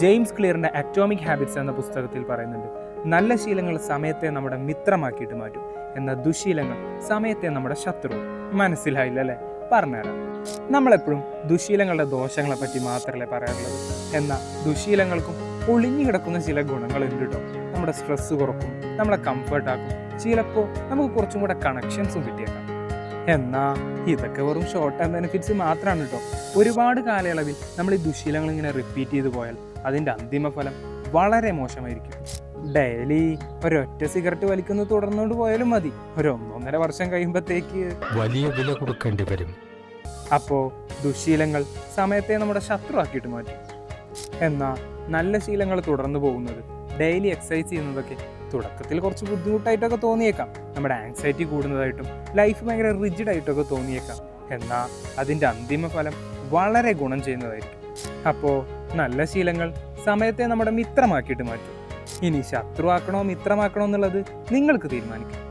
James ക്ലിയറിൻ്റെ atomic habits എന്ന പുസ്തകത്തിൽ പറയുന്നുണ്ട്, നല്ല ശീലങ്ങൾ സമയത്തെ നമ്മുടെ മിത്രമാക്കിയിട്ട് മാറ്റും, എന്നാൽ ദുശീലങ്ങൾ സമയത്തെ നമ്മുടെ ശത്രു. മനസ്സിലായില്ല അല്ലേ? പറഞ്ഞുതരാം. നമ്മളെപ്പോഴും ദുശീലങ്ങളുടെ ദോഷങ്ങളെ പറ്റി മാത്രമല്ലേ പറയാറുള്ളത്, എന്നാൽ ദുശീലങ്ങൾക്കും ഒളിഞ്ഞു കിടക്കുന്ന ചില ഗുണങ്ങളുണ്ട് കേട്ടോ. നമ്മുടെ സ്ട്രെസ് കുറക്കും, നമ്മളെ കംഫർട്ടാക്കും, ചിലപ്പോൾ നമുക്ക് കുറച്ചും കൂടെ കണക്ഷൻസും കിട്ടിയേക്കാം. എന്നാൽ ഇതൊക്കെ വെറും ഷോർട്ട് ടേം ബെനിഫിറ്റ്സ് മാത്രമാണ് കേട്ടോ. ഒരുപാട് കാലയളവിൽ നമ്മൾ ഈ ദുശീലങ്ങൾ ഇങ്ങനെ റിപ്പീറ്റ് ചെയ്ത് പോയാൽ അതിൻ്റെ അന്തിമ ഫലം വളരെ മോശമായിരിക്കും. ഡെയിലി ഒരൊറ്റ സിഗരറ്റ് വലിക്കുന്നത് തുടർന്നുകൊണ്ട് പോയാലും മതി, 1.5 വർഷം കഴിയുമ്പോഴത്തേക്ക് വലിയ വില കൊടുക്കേണ്ടി വരും. അപ്പോൾ ദുശീലങ്ങൾ സമയത്തെ നമ്മുടെ ശത്രു ആക്കിയിട്ട് മാറ്റും. എന്നാൽ നല്ല ശീലങ്ങൾ തുടർന്നു പോകുന്നത്, ഡെയിലി എക്സസൈസ് ചെയ്യുന്നതൊക്കെ തുടക്കത്തിൽ കുറച്ച് ബുദ്ധിമുട്ടായിട്ടൊക്കെ തോന്നിയേക്കാം, നമ്മുടെ ആങ്സൈറ്റി കൂടുന്നതായിട്ടും ലൈഫ് ഭയങ്കര റിജിഡായിട്ടൊക്കെ തോന്നിയേക്കാം. എന്നാൽ അതിൻ്റെ അന്തിമ ഫലം വളരെ ഗുണം ചെയ്യുന്നതായിരിക്കും. അപ്പോൾ നല്ല ശീലങ്ങൾ സമയത്തെ നമ്മുടെ മിത്രമാക്കിയിട്ട് മാറ്റും. ഇനി ശത്രുവാക്കണോ മിത്രമാക്കണോ എന്നുള്ളത് നിങ്ങൾക്ക് തീരുമാനിക്കാം.